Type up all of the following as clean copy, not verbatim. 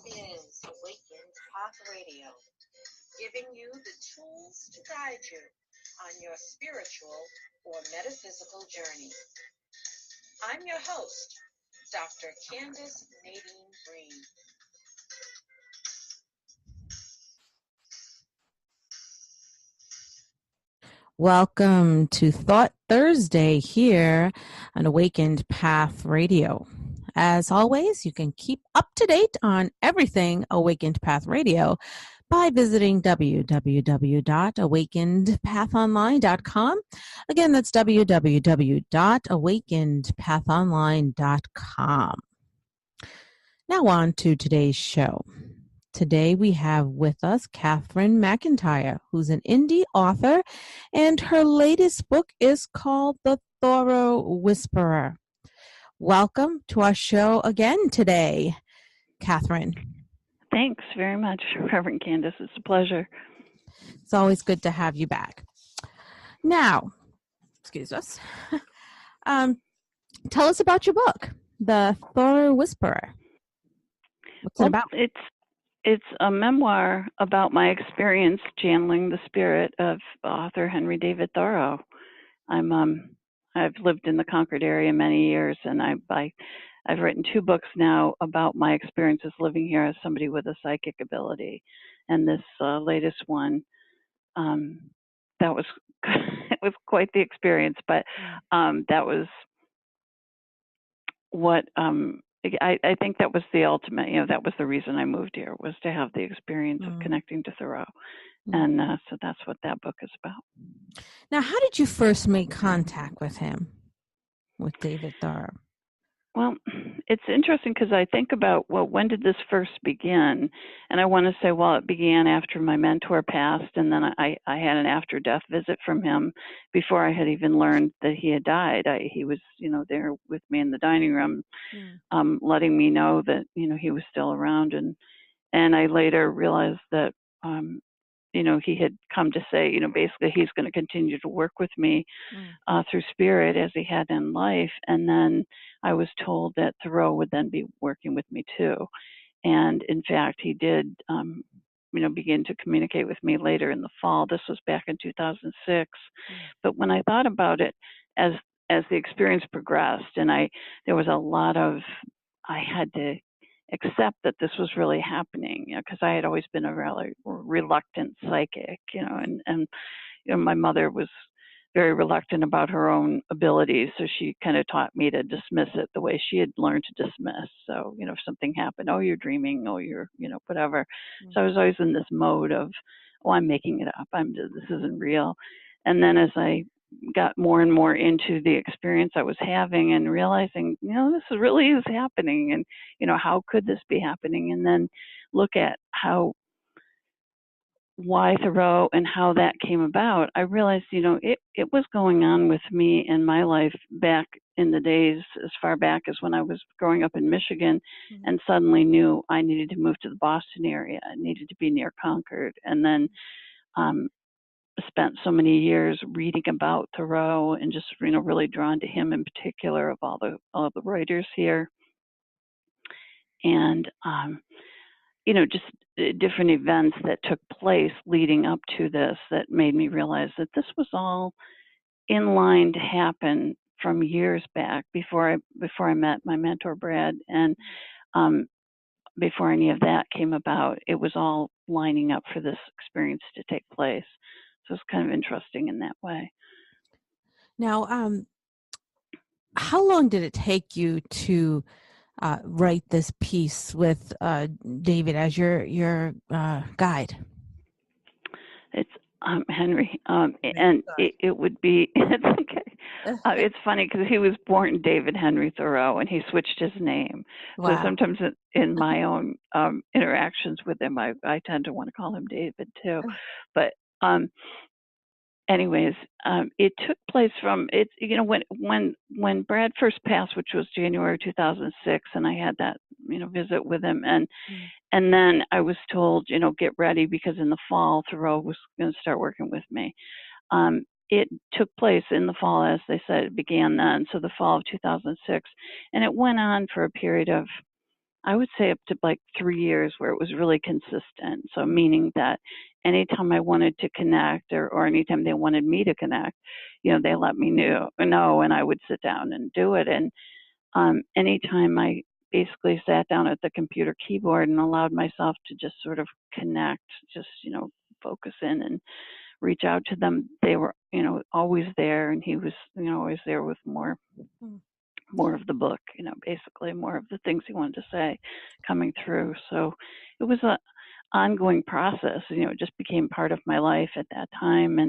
is Awakened Path Radio, giving you the tools to guide you on your spiritual or metaphysical journey. I'm your host, Dr. Candace Nadine Green. Welcome to Thought Thursday here on Awakened Path Radio. As always, you can keep up to date on everything Awakened Path Radio by visiting www.awakenedpathonline.com. Again, that's www.awakenedpathonline.com. Now on to today's show. Today we have with us Cathryn McIntyre, who's an indie author, and her latest book is called The ThoreauWhisperer. Welcome to our show again today, Cathryn. Thanks very much, Reverend Candace. It's a pleasure. It's always good to have you back. Now, excuse us. Tell us about your book, The ThoreauWhisperer. What's it about? It's a memoir about my experience channeling the spirit of author Henry David Thoreau. I've lived in the Concord area many years, and I've written 2 books now about my experiences living here as somebody with a psychic ability. And this latest one, that was it was quite the experience, but that was what. I think that was the ultimate, that was the reason I moved here, was to have the experience of connecting to Thoreau. And so that's what that book is about. Now, how did you first make contact with him, with David Thoreau? Well, it's interesting because I think about, when did this first begin? And I want to say, it began after my mentor passed, and then I had an after-death visit from him before I had even learned that he had died. He was, there with me in the dining room, letting me know that, he was still around. And I later realized that, he had come to say, basically he's going to continue to work with me through spirit as he had in life. And then I was told that Thoreau would then be working with me too. And in fact, he did, begin to communicate with me later in the fall. This was back in 2006. But when I thought about it, as the experience progressed, and there was a lot of, I had to accept that this was really happening, because I had always been a really reluctant psychic, and my mother was very reluctant about her own abilities, so she kind of taught me to dismiss it the way she had learned to dismiss. So, if something happened, you're dreaming, you're, whatever. So I was always in this mode of, I'm making it up. This isn't real. And then as I got more and more into the experience I was having and realizing, this really is happening, and, how could this be happening? And then look at why Thoreau and how that came about, I realized, it was going on with me in my life back in the days, as far back as when I was growing up in Michigan, and suddenly knew I needed to move to the Boston area. I needed to be near Concord. And then spent so many years reading about Thoreau and just, really drawn to him in particular of all the writers here. And, just different events that took place leading up to this that made me realize that this was all in line to happen from years back before I met my mentor, Brad. And before any of that came about, it was all lining up for this experience to take place. So it's kind of interesting in that way. Now, how long did it take you to write this piece with David as your guide? It's Henry, and it would be, it's okay. It's funny because he was born David Henry Thoreau, and he switched his name. Wow. So sometimes in my own interactions with him, I tend to want to call him David too. But anyways, it took place from when Brad first passed, which was January 2006, and I had that visit with him, and then I was told, get ready because in the fall Thoreau was going to start working with me. It took place in the fall, as they said, it began then, so the fall of 2006, and it went on for a period of I would say up to like 3 years where it was really consistent. So meaning that anytime I wanted to connect or anytime they wanted me to connect, they let me know, and I would sit down and do it. And anytime I basically sat down at the computer keyboard and allowed myself to just sort of connect, just, focus in and reach out to them, they were, always there. And he was, always there with more of the book, basically more of the things he wanted to say coming through. So it was a ongoing process. It just became part of my life at that time.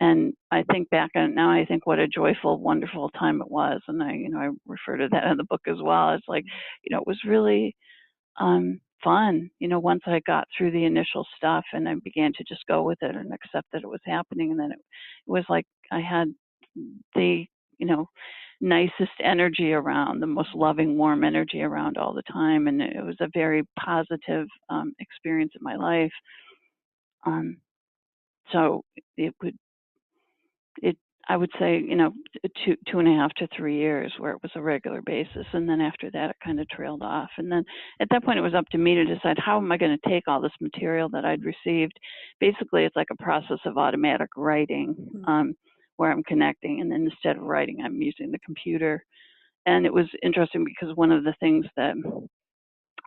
And I think back on it now, I think what a joyful, wonderful time it was. And I refer to that in the book as well. It's like, it was really fun, once I got through the initial stuff and I began to just go with it and accept that it was happening. And then it was like I had the, nicest energy around, the most loving, warm energy around all the time. And it was a very positive experience in my life. So I would say, 2.5 to 3 years where it was a regular basis. And then after that, it kind of trailed off. And then at that point, it was up to me to decide how am I going to take all this material that I'd received. Basically, it's like a process of automatic writing where I'm connecting. And then instead of writing, I'm using the computer. And it was interesting because one of the things that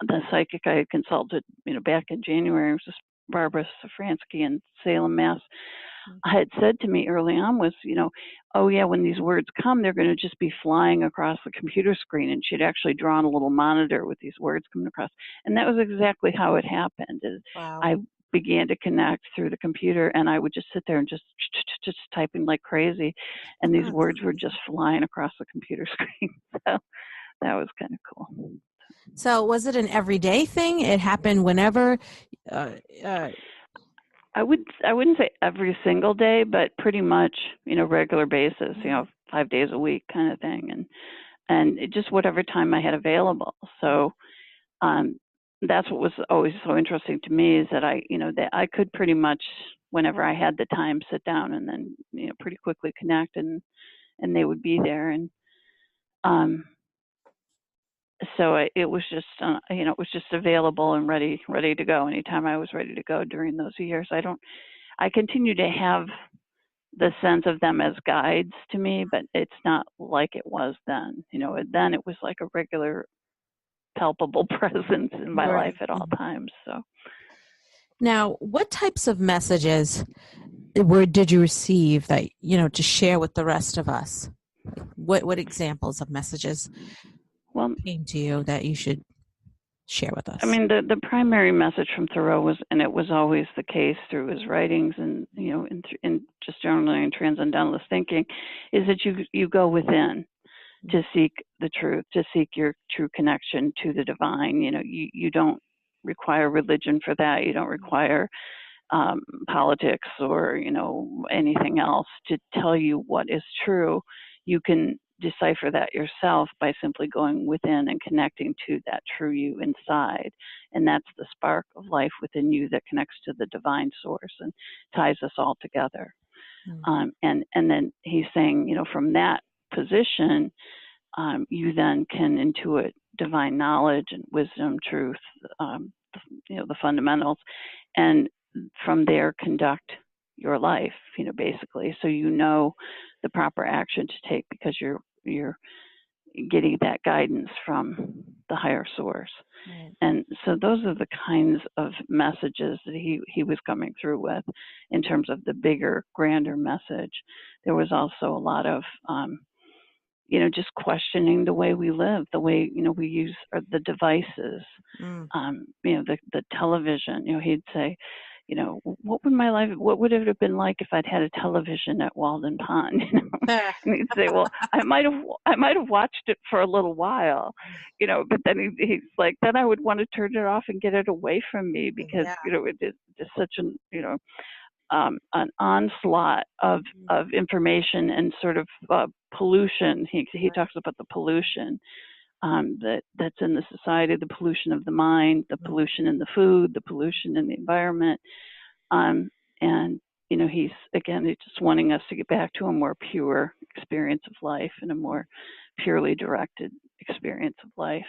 the psychic I had consulted, back in January, was just Barbara Safransky in Salem, Mass, had said to me early on was, oh yeah, when these words come, they're going to just be flying across the computer screen. And she'd actually drawn a little monitor with these words coming across. And that was exactly how it happened. Wow. I began to connect through the computer and I would just sit there and just typing like crazy. And these words were just flying across the computer screen. So that was kind of cool. So was it an everyday thing? It happened whenever? I wouldn't say every single day, but pretty much, regular basis, 5 days a week kind of thing. And it just whatever time I had available. So that's what was always so interesting to me is that that I could pretty much, whenever I had the time, sit down and then, pretty quickly connect and they would be there. And so it was just, it was just available and ready to go anytime I was ready to go during those years. I continue to have the sense of them as guides to me, but it's not like it was then. Then it was like a regular, palpable presence in my life at all times. So, now, what types of messages did you receive that to share with the rest of us? What examples of messages came to you that you should share with us? I mean, the primary message from Thoreau was, and it was always the case through his writings and, in just generally in transcendentalist thinking, is that you go within to seek the truth, to seek your true connection to the divine. You don't require religion for that. You don't require politics or, anything else to tell you what is true. You can decipher that yourself by simply going within and connecting to that true you inside. And that's the spark of life within you that connects to the divine source and ties us all together. And then he's saying, from that position, you then can intuit divine knowledge and wisdom, truth, the fundamentals, and from there conduct your life, basically. So the proper action to take because you're getting that guidance from the higher source. Right. And so those are the kinds of messages that he was coming through with in terms of the bigger, grander message. There was also a lot of just questioning the way we live, the way, we use the devices, the television. He'd say, what would it have been like if I'd had a television at Walden Pond? And he'd say, well, I might have watched it for a little while, but then he's like, then I would want to turn it off and get it away from me because, it is just such an onslaught of information and sort of pollution. He talks about the pollution that's in the society, the pollution of the mind, the pollution in the food, the pollution in the environment. And, he's just wanting us to get back to a more pure experience of life and a more purely directed experience of life.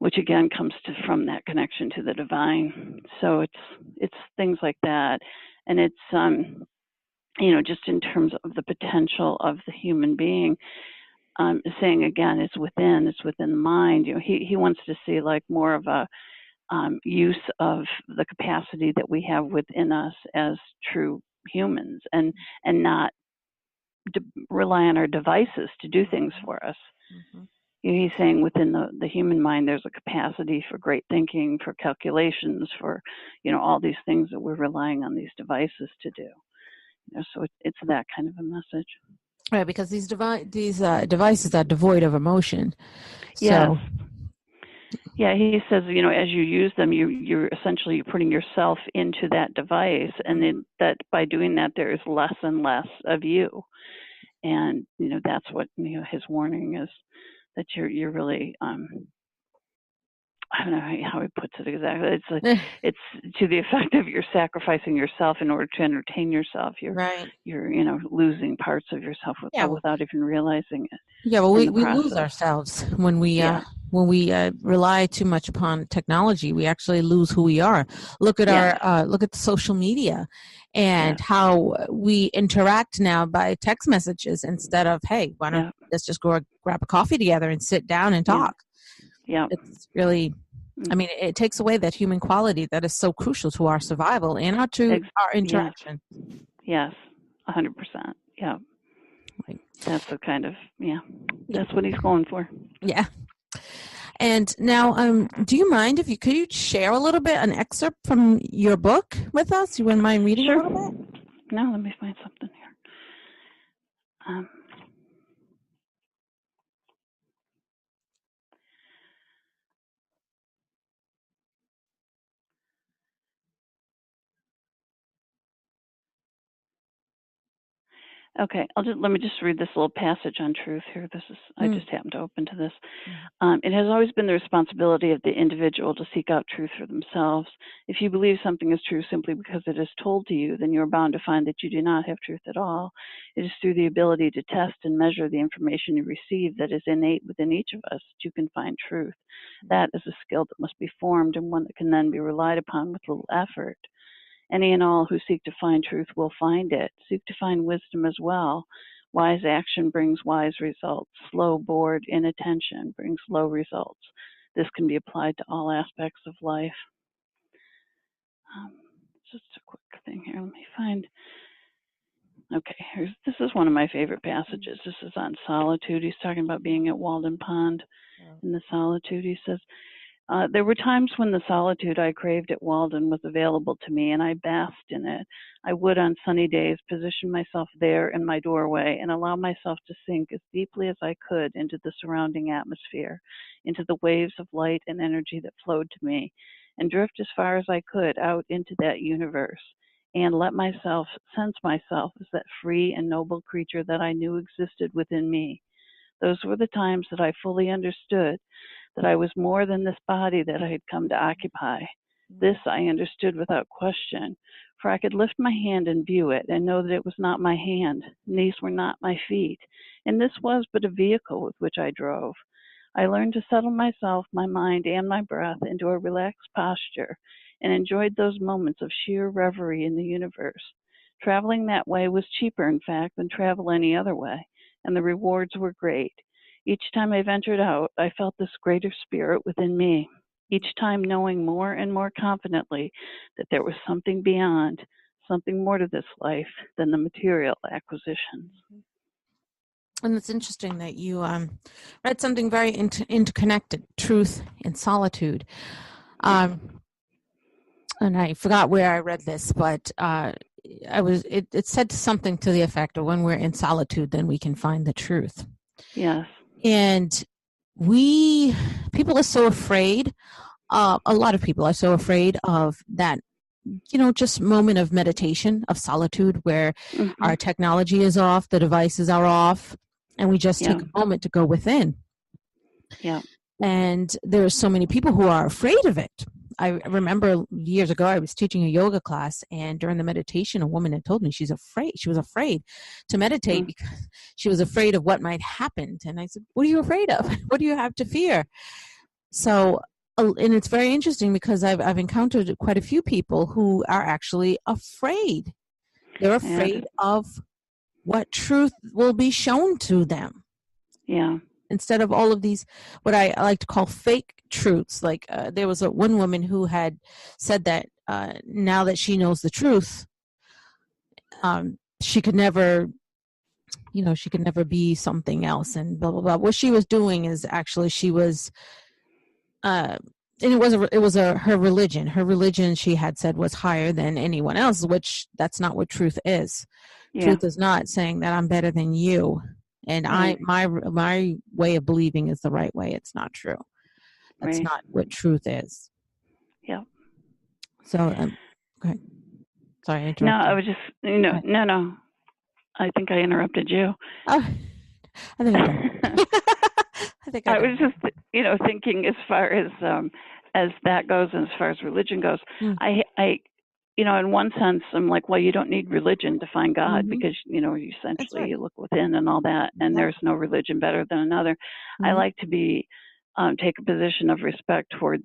which again comes from that connection to the divine. So it's things like that, and it's just in terms of the potential of the human being. Saying again, it's within the mind. He wants to see like more of a use of the capacity that we have within us as true humans, and not rely on our devices to do things for us. Mm-hmm. He's saying within the human mind, there's a capacity for great thinking, for calculations, for all these things that we're relying on these devices to do. So it's that kind of a message. Right, because these devices are devoid of emotion. So. Yes. Yeah, he says, as you use them, you're essentially putting yourself into that device, and that by doing that, there is less and less of you. And that's what his warning is, that you're really I don't know how he puts it exactly. It's to the effect of you're sacrificing yourself in order to entertain yourself. You're losing parts of yourself without even realizing it. Yeah, well, we lose ourselves when we rely too much upon technology. We actually lose who we are. Look at look at the social media and how we interact now by text messages instead of, hey, why don't let's just go grab a coffee together and sit down and talk. Yeah. It's really, I mean, it takes away that human quality that is so crucial to our survival and our interaction. Yes, 100%. Yeah. That's the kind of, that's what he's going for. Yeah. And now, do you mind if could you share a little bit, an excerpt from your book with us? You wouldn't mind reading a little bit? No, let me find something here. Okay, let me just read this little passage on truth here. I just happened to open to this. It has always been the responsibility of the individual to seek out truth for themselves. If you believe something is true simply because it is told to you, then you are bound to find that you do not have truth at all. It is through the ability to test and measure the information you receive that is innate within each of us that you can find truth. That is a skill that must be formed, and one that can then be relied upon with little effort. Any and all who seek to find truth will find it. Seek to find wisdom as well. Wise action brings wise results. Slow, bored inattention brings low results. This can be applied to all aspects of life. Just a quick thing here. Let me find. Okay, this is one of my favorite passages. This is on solitude. He's talking about being at Walden Pond in the solitude. He says, there were times when the solitude I craved at Walden was available to me, and I basked in it. I would, on sunny days, position myself there in my doorway and allow myself to sink as deeply as I could into the surrounding atmosphere, into the waves of light and energy that flowed to me, and drift as far as I could out into that universe, and let myself sense myself as that free and noble creature that I knew existed within me. Those were the times that I fully understood that I was more than this body that I had come to occupy. This I understood without question, for I could lift my hand and view it and know that it was not my hand, and these were not my feet, and this was but a vehicle with which I drove. I learned to settle myself, my mind, and my breath into a relaxed posture, and enjoyed those moments of sheer reverie in the universe. Traveling that way was cheaper, in fact, than travel any other way, and the rewards were great. Each time I ventured out, I felt this greater spirit within me, each time knowing more and more confidently that there was something beyond, something more to this life than the material acquisitions. And it's interesting that you read something very interconnected, truth and solitude. And I forgot where I read this, but it said something to the effect of when we're in solitude, then we can find the truth. Yes. And people are so afraid, a lot of people are so afraid of that, just moment of meditation, of solitude, where our technology is off, the devices are off, and we just take a moment to go within. Yeah. And there are so many people who are afraid of it. I remember years ago, I was teaching a yoga class, and during the meditation, a woman had told me she was afraid to meditate because she was afraid of what might happen. And I said, what are you afraid of? What do you have to fear? So and it's very interesting because I've encountered quite a few people who are actually afraid. They're afraid of what truth will be shown to them. Yeah. Instead of all of these, what I like to call fake truths. Like there was one woman who had said that now that she knows the truth, she could never, she could never be something else, and blah blah blah. What she was doing is actually she was, and it was her religion. Her religion, she had said, was higher than anyone else, which that's not what truth is. Yeah. Truth is not saying that I'm better than you. And my way of believing is the right way. It's not true. That's not what truth is. Yeah. So, go ahead. Sorry, I interrupted. No, I was just, no. I think I interrupted you. Oh, I think I did. I was just, thinking as far as that goes, and as far as religion goes, I in one sense, I'm like, well, you don't need religion to find God, because, you essentially you look within and all that, and there's no religion better than another. I like to take a position of respect toward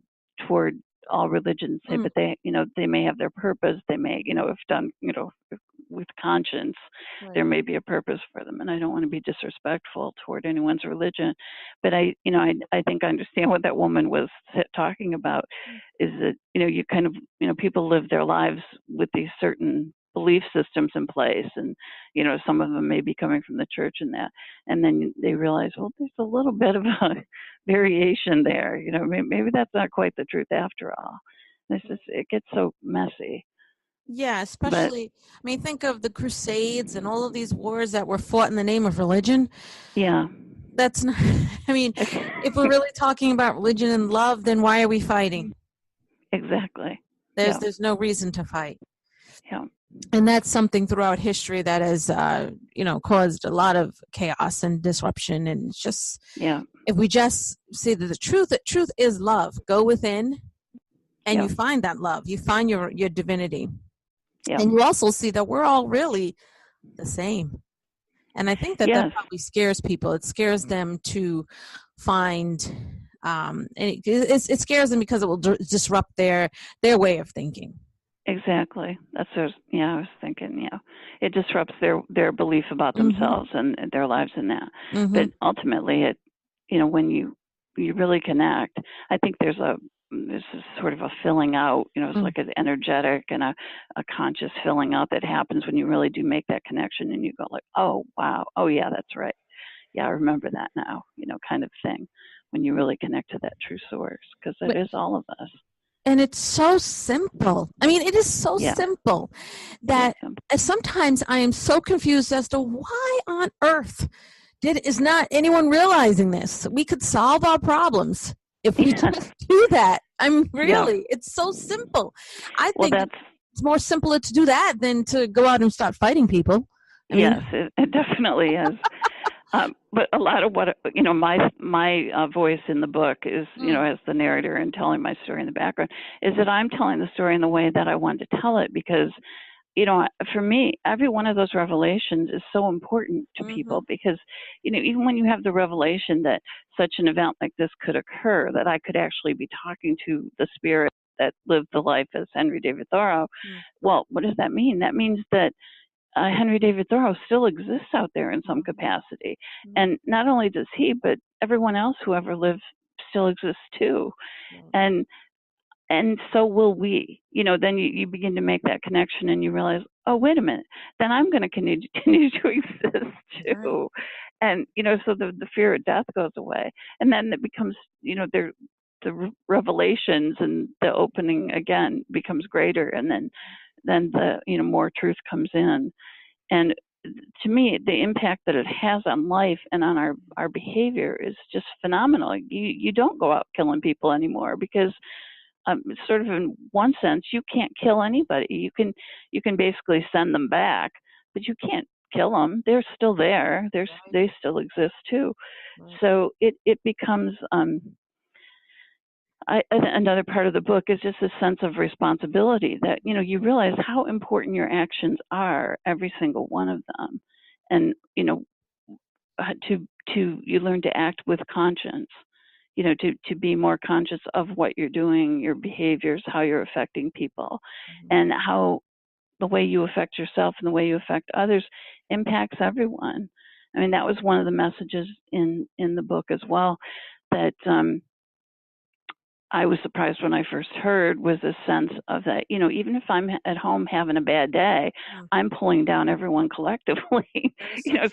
all religions, but they, they may have their purpose. They may, if done, with conscience, there may be a purpose for them, and I don't want to be disrespectful toward anyone's religion, but I think I understand what that woman was talking about, is that, you kind of, people live their lives with these certain belief systems in place, and, some of them may be coming from the church and that, and then they realize, well, there's a little bit of a variation there, maybe that's not quite the truth after all. It gets so messy. Yeah, especially, think of the Crusades and all of these wars that were fought in the name of religion. Yeah. That's not, if we're really talking about religion and love, then why are we fighting? Exactly. There's no reason to fight. Yeah. And that's something throughout history that has, caused a lot of chaos and disruption. And it's just, if we just see that the truth is love, go within and you find that love, you find your divinity. Yeah. And you also see that we're all really the same. And I think that probably scares people. It scares them to find, it scares them because it will disrupt their way of thinking. Exactly. I was thinking, it disrupts their belief about themselves and their lives in that. But ultimately, when you really connect, I think there's sort of a filling out, it's like an energetic and a conscious filling out that happens when you really do make that connection, and you go like, oh, wow. Oh, yeah, that's right. Yeah, I remember that now, kind of thing, when you really connect to that true source, because it is all of us. And it's so simple. It is so simple that sometimes I am so confused as to why on earth is not anyone realizing this. We could solve our problems if we just do that. Really, it's so simple. I think it's more simpler to do that than to go out and start fighting people. Yes, it definitely is. But a lot of what, my voice in the book is, as the narrator and telling my story in the background, is that I'm telling the story in the way that I wanted to tell it, because, for me, every one of those revelations is so important to people, because, even when you have the revelation that such an event like this could occur, that I could actually be talking to the spirit that lived the life as Henry David Thoreau, well, what does that mean? That means that Henry David Thoreau still exists out there in some capacity. And not only does he, but everyone else who ever lived still exists too. And so will we. Then you begin to make that connection, and you realize, oh, wait a minute, then I'm going to continue to exist too. And, so the fear of death goes away. And then it becomes, the revelations and the opening again becomes greater. And then the, more truth comes in. And to me, the impact that it has on life and on our behavior is just phenomenal. You don't go out killing people anymore, because sort of in one sense, you can't kill anybody. You can basically send them back, but you can't kill them. They're still there. They still exist too. So it becomes another part of the book is just a sense of responsibility that, you realize how important your actions are, every single one of them. And, you learn to act with conscience, to be more conscious of what you're doing, your behaviors, how you're affecting people, and how the way you affect yourself and the way you affect others impacts everyone. I mean, that was one of the messages in the book as well, that I was surprised when I first heard, was a sense of that, even if I'm at home having a bad day, I'm pulling down everyone collectively,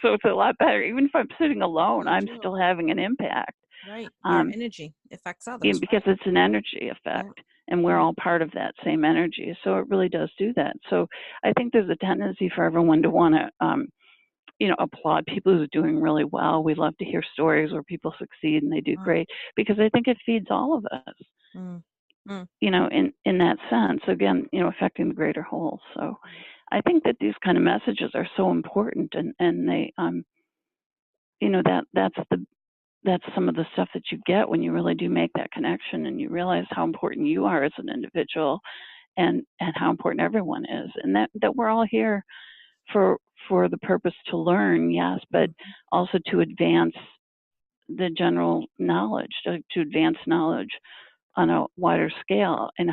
so it's a lot better. Even if I'm sitting alone, I'm still having an impact. Right. Your energy affects others. Because it's an energy effect, and we're all part of that same energy. So it really does do that. So I think there's a tendency for everyone to want to, applaud people who are doing really well. We love to hear stories where people succeed and they do great, because I think it feeds all of us, in that sense, again, affecting the greater whole. So I think that these kind of messages are so important, and they, that's some of the stuff that you get when you really do make that connection, and you realize how important you are as an individual, and how important everyone is, and that we're all here for the purpose to learn, yes, but also to advance the general knowledge, to advance knowledge on a wider scale in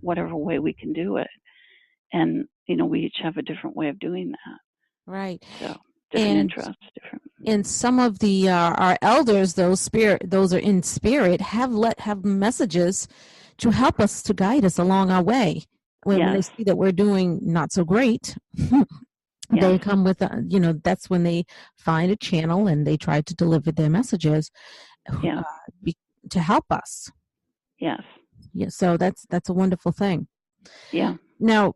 whatever way we can do it. And, we each have a different way of doing that. Right. So different interests, different. And some of the our elders, those are in spirit, have messages to help us, to guide us along our way. When they see that we're doing not so great, they come with, that's when they find a channel and they try to deliver their messages to help us. Yes. Yeah. So that's a wonderful thing. Yeah. Now,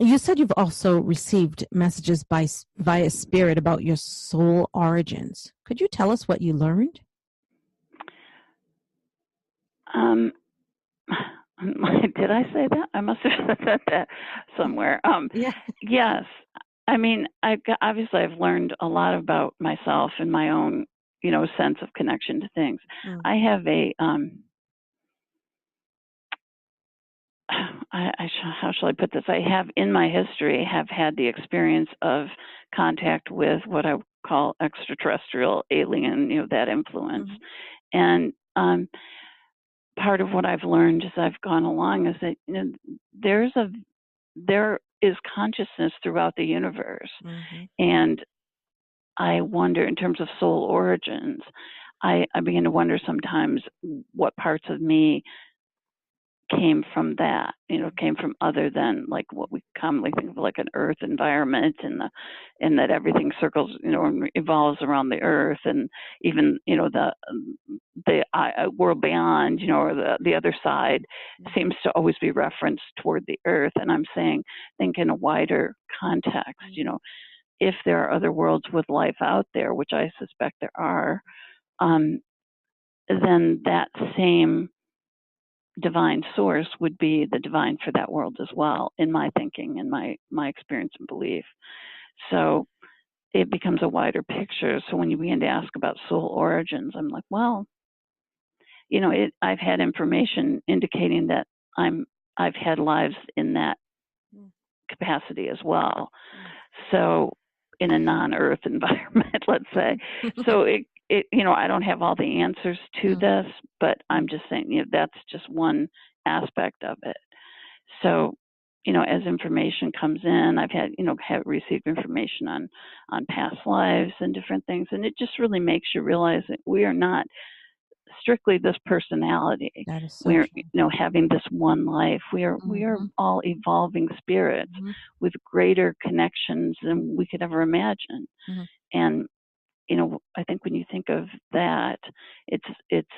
you said you've also received messages via spirit about your soul origins. Could you tell us what you learned? Did I say that? I must have said that somewhere. Yes. I mean, obviously I've learned a lot about myself and my own, sense of connection to things. I have how shall I put this? I have, in my history, have had the experience of contact with what I call extraterrestrial, alien, that influence. And part of what I've learned as I've gone along is that there is consciousness throughout the universe. And I wonder, in terms of soul origins, I begin to wonder sometimes what parts of me came from that, came from other than like what we commonly think of like an earth environment, and that everything circles, and evolves around the earth, and even, the world beyond, or the other side seems to always be referenced toward the earth. And I'm saying, think in a wider context, if there are other worlds with life out there, which I suspect there are, then that same divine source would be the divine for that world as well, in my thinking and my experience and belief. So it becomes a wider picture. So when you begin to ask about soul origins, I'm like, well, I've had information indicating that I've had lives in that capacity as well. So in a non-earth environment, let's say. So it I don't have all the answers to this, but I'm just saying, that's just one aspect of it. So, as information comes in, I've had, have received information on past lives and different things. And it just really makes you realize that we are not strictly this personality. That is so we're, true. having this one life. We are all evolving spirits with greater connections than we could ever imagine. And I think when you think of that, it's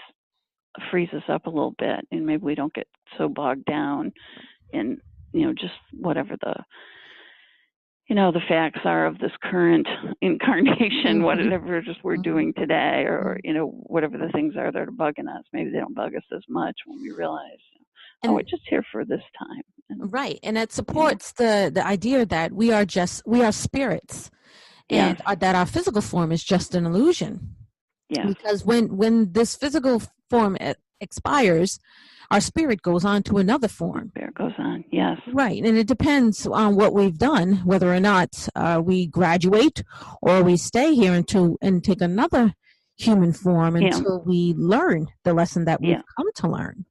frees us up a little bit, and maybe we don't get so bogged down in, just whatever the facts are of this current incarnation, whatever just we're doing today, or whatever the things are that are bugging us. Maybe they don't bug us as much when we realize, we're just here for this time. Right, and it supports the idea that we are spirits. And that our physical form is just an illusion. Yeah. Because when this physical form expires, our spirit goes on to another form. Spirit goes on, yes. Right, and it depends on what we've done, whether or not we graduate or we stay here and take another human form Yeah. until we learn the lesson that we've Yeah. come to learn.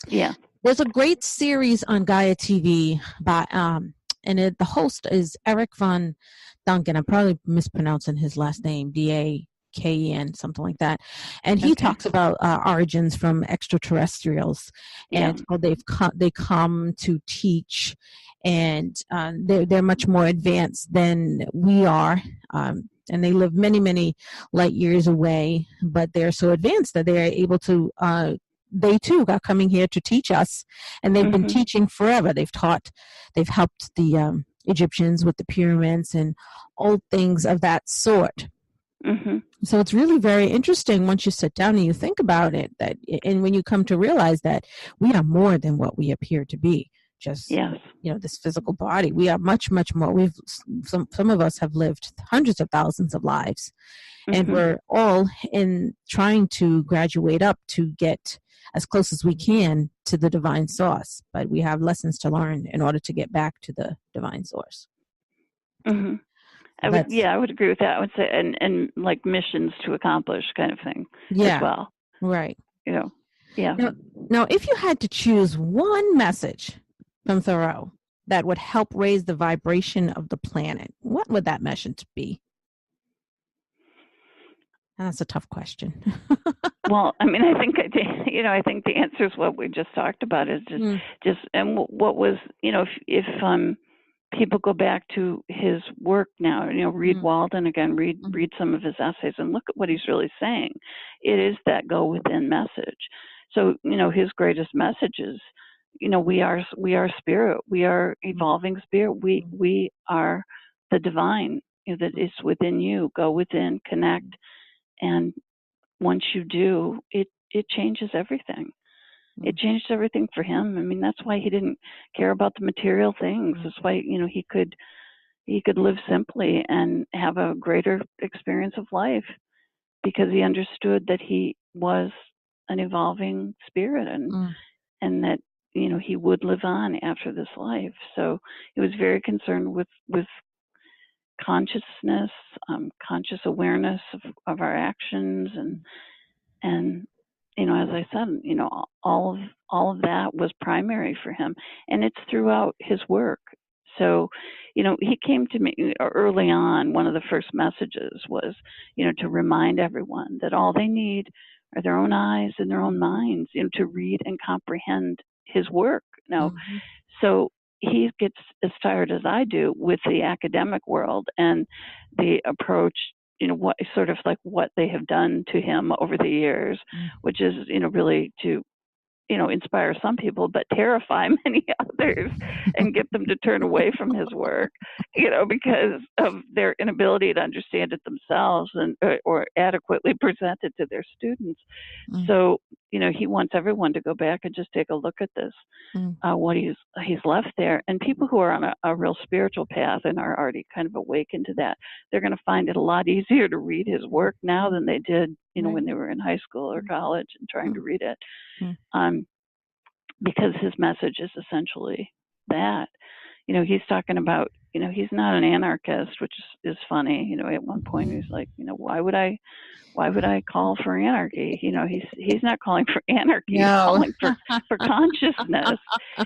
Yeah. There's a great series on Gaia TV by the host is Eric von Duncan. I'm probably mispronouncing his last name, Daken, something like that. And he Okay. talks about origins from extraterrestrials, and how they come to teach, and they're much more advanced than we are. And they live many, many light years away, but they're so advanced that they're able to they too are coming here to teach us, and they've been teaching forever. They've helped the Egyptians with the pyramids and old things of that sort. So it's really very interesting once you sit down and you think about it, and when you come to realize that we are more than what we appear to be. Just this physical body. We are much, much more. Some of us have lived hundreds of thousands of lives, and we're all in trying to graduate up to get as close as we can to the divine source. But we have lessons to learn in order to get back to the divine source. I would agree with that. I would say, and like missions to accomplish kind of thing as well. Right. Now, if you had to choose one message from Thoreau that would help raise the vibration of the planet, what would that message be? That's a tough question. Well, I mean, I think the answer is what we just talked about is just and what was, if people go back to his work now, read Walden again, read some of his essays and look at what he's really saying. It is that go within message. So, his greatest message is, we are spirit. We are evolving spirit. We are the divine that is within you. Go within, connect. And once you do, it changes everything. It changed everything for him. I mean, that's why he didn't care about the material things. That's why, he could live simply and have a greater experience of life, because he understood that he was an evolving spirit and that, he would live on after this life. So he was very concerned with consciousness, conscious awareness of our actions, and as I said, all of that was primary for him, and it's throughout his work. So, he came to me early on. One of the first messages was, to remind everyone that all they need are their own eyes and their own minds, to read and comprehend his work. Now, so he gets as tired as I do with the academic world and the approach, what they have done to him over the years, which is, really to, inspire some people, but terrify many others and get them to turn away from his work, because of their inability to understand it themselves or adequately present it to their students. So, he wants everyone to go back and just take a look at this, what he's left there. And people who are on a real spiritual path and are already kind of awakened to that, they're going to find it a lot easier to read his work now than they did, when they were in high school or college and trying to read it. Because his message is essentially that. He's talking about, he's not an anarchist, which is funny. At one point he's like, why would I call for anarchy? He's not calling for anarchy. No. He's calling for consciousness.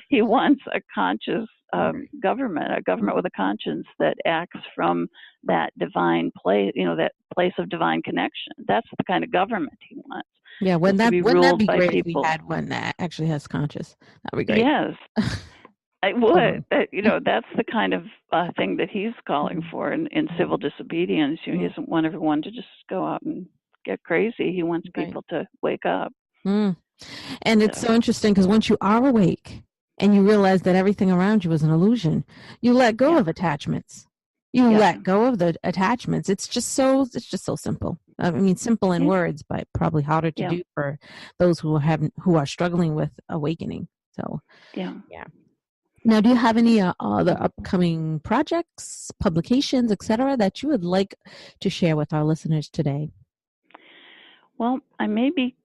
He wants a conscious government, a government with a conscience that acts from that divine place, that place of divine connection. That's the kind of government he wants. Yeah, wouldn't that be great if we had one that actually has conscious? That would be great. Yes, I would. That's the kind of thing that he's calling for in civil disobedience. He doesn't want everyone to just go out and get crazy. He wants people to wake up. And it's so interesting because once you are awake and you realize that everything around you is an illusion, you let go of attachments. You let go of the attachments. It's just so simple. I mean, simple in words, but probably harder to do for those who are struggling with awakening. So, yeah. Now, do you have any other upcoming projects, publications, etc., that you would like to share with our listeners today? Well, I may be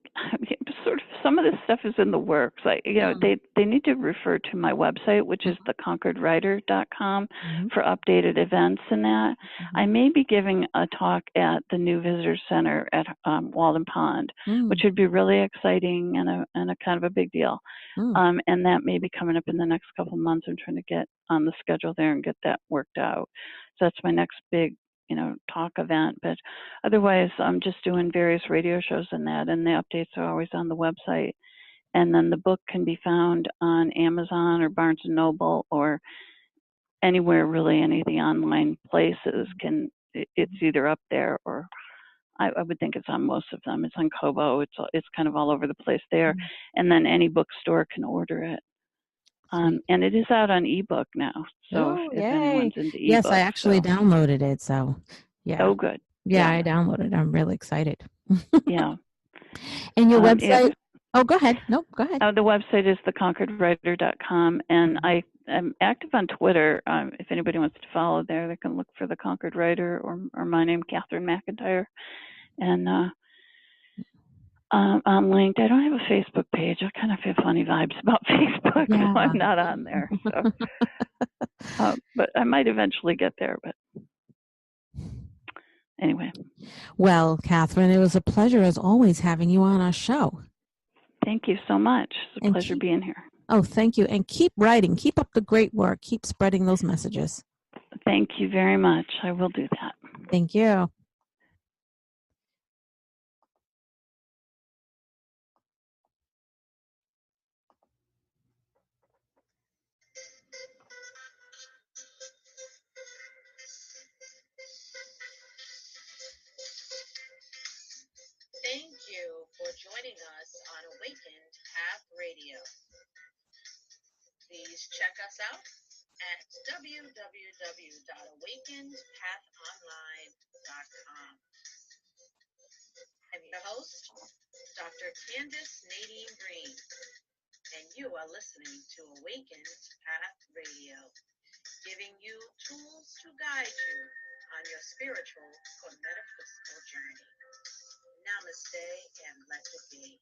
sort of, some of this stuff is in the works. They need to refer to my website, which is thecOncordWriter.com, for updated events and that. I may be giving a talk at the New Visitor Center at Walden Pond, which would be really exciting and a kind of a big deal. And that may be coming up in the next couple of months. I'm trying to get on the schedule there and get that worked out. So that's my next big, talk event. But otherwise, I'm just doing various radio shows and that, and the updates are always on the website. And then the book can be found on Amazon or Barnes & Noble or anywhere, really, any of the online places. It's either up there, or I would think it's on most of them. It's on Kobo. It's kind of all over the place there. And then any bookstore can order it. And it is out on ebook now. So if anyone's into ebooks. Yes, I actually downloaded it. So yeah. Oh, good. Yeah, I downloaded it. I'm really excited. Yeah. And your website? Oh, go ahead. Nope, go ahead. The website is theconcordwriter.com, and I am active on Twitter. If anybody wants to follow there, they can look for the Concord Writer or my name, Cathryn McIntyre. And I'm linked. I don't have a Facebook page. I kind of have funny vibes about Facebook, so I'm not on there. So, but I might eventually get there. But anyway. Well, Cathryn, it was a pleasure as always having you on our show. Thank you so much. It's a pleasure being here. Oh, thank you. And keep writing. Keep up the great work. Keep spreading those messages. Thank you very much. I will do that. Thank you. Thank you for joining us on Awakened Path Radio. Please check us out at www.awakenedpathonline.com. I'm your host, Dr. Candace Nadine Green, and you are listening to Awakened Path Radio, giving you tools to guide you on your spiritual or metaphysical journey. Namaste and let it be.